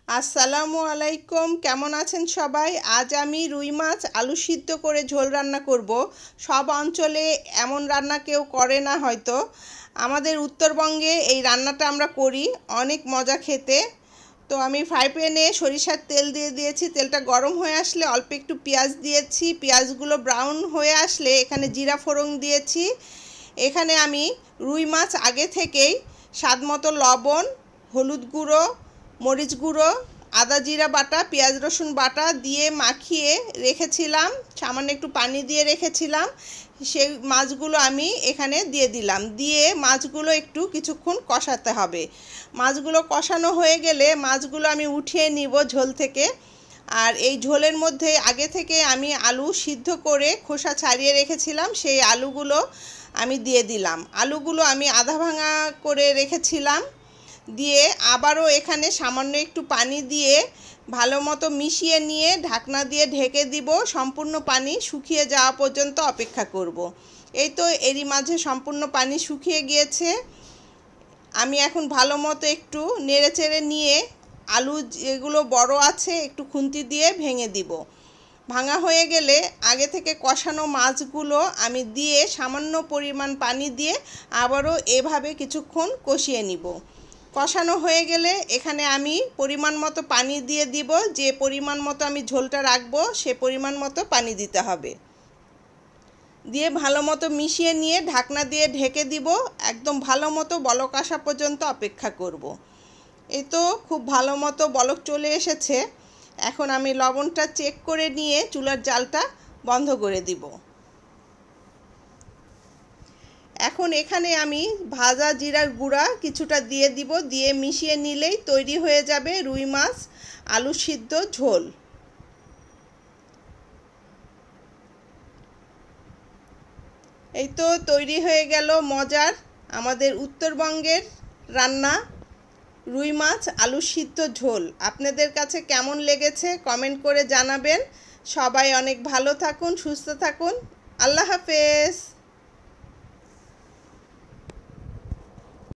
আসসালামু আলাইকুম, কেমন আছেন সবাই? আজ আমি রুই মাছ আলু সিদ্ধ করে ঝোল রান্না করব। সব অঞ্চলে এমন রান্না কেউ করে না হয়তো। আমাদের উত্তরবঙ্গে এই রান্নাটা আমরা করি, অনেক মজা খেতে। তো আমি ফ্রাই প্যানে সরিষার তেল দিয়ে দিয়েছি। তেলটা গরম হয়ে আসলে অল্প একটু পেঁয়াজ দিয়েছি। পেঁয়াজগুলো ব্রাউন হয়ে আসলে এখানে জিরা ফোড়ন দিয়েছি। এখানে আমি রুই মাছ আগে থেকেই স্বাদ মতো লবণ, হলুদ গুঁড়ো, মরিচ গুঁড়ো, আদা জিরা বাটা, পেঁয়াজ রসুন বাটা দিয়ে মাখিয়ে রেখেছিলাম। সামান্য একটু পানি দিয়ে রেখেছিলাম। সেই মাছগুলো আমি এখানে দিয়ে দিলাম। দিয়ে মাছগুলো একটু কিছুক্ষণ কষাতে হবে। মাছগুলো কষানো হয়ে গেলে মাছগুলো আমি উঠিয়ে নিব ঝোল থেকে। আর এই ঝোলের মধ্যে আগে থেকে আমি আলু সিদ্ধ করে খোসা ছাড়িয়ে রেখেছিলাম, সেই আলুগুলো আমি দিয়ে দিলাম। আলুগুলো আমি আধা ভাঙা করে রেখেছিলাম। দিয়ে আবারও এখানে সামান্য একটু পানি দিয়ে ভালো মতো মিশিয়ে নিয়ে ঢাকনা দিয়ে ঢেকে দিব। সম্পূর্ণ পানি শুকিয়ে যাওয়া পর্যন্ত অপেক্ষা করব। এই তো এরই মাঝে সম্পূর্ণ পানি শুকিয়ে গিয়েছে। আমি এখন ভালো মতো একটু নেড়েচেড়ে নিয়ে আলু যেগুলো বড় আছে একটু খুন্তি দিয়ে ভেঙে দিব। ভাঙা হয়ে গেলে আগে থেকে কষানো মাছগুলো আমি দিয়ে সামান্য পরিমাণ পানি দিয়ে আবারও এভাবে কিছুক্ষণ কষিয়ে নিব। কষানো হয়ে গেলে এখানে আমি পরিমাণ মতো পানি দিয়ে দিব। যে পরিমাণ মতো আমি ঝোলটা রাখবো সে পরিমাণ মতো পানি দিতে হবে। দিয়ে ভালো মতো মিশিয়ে নিয়ে ঢাকনা দিয়ে ঢেকে দিব। একদম ভালো মতো বলক আসা পর্যন্ত অপেক্ষা করব। এই তো খুব ভালো মতো বলক চলে এসেছে। এখন আমি লবণটা চেক করে নিয়ে চুলার জালটা বন্ধ করে দিব। এখন এখানে আমি ভাজা জিরার গুঁড়া কিছুটা দিয়ে দিব। দিয়ে মিশিয়ে নিলেই তৈরি হয়ে যাবে রুই মাছ আলু সিদ্ধ ঝোল। এই তো তৈরি হয়ে গেল মজার আমাদের উত্তরবঙ্গের রান্না রুই মাছ আলু সিদ্ধ ঝোল। আপনাদের কাছে কেমন লেগেছে কমেন্ট করে জানাবেন। সবাই অনেক ভালো থাকুন, সুস্থ থাকুন। আল্লাহ হাফেজ।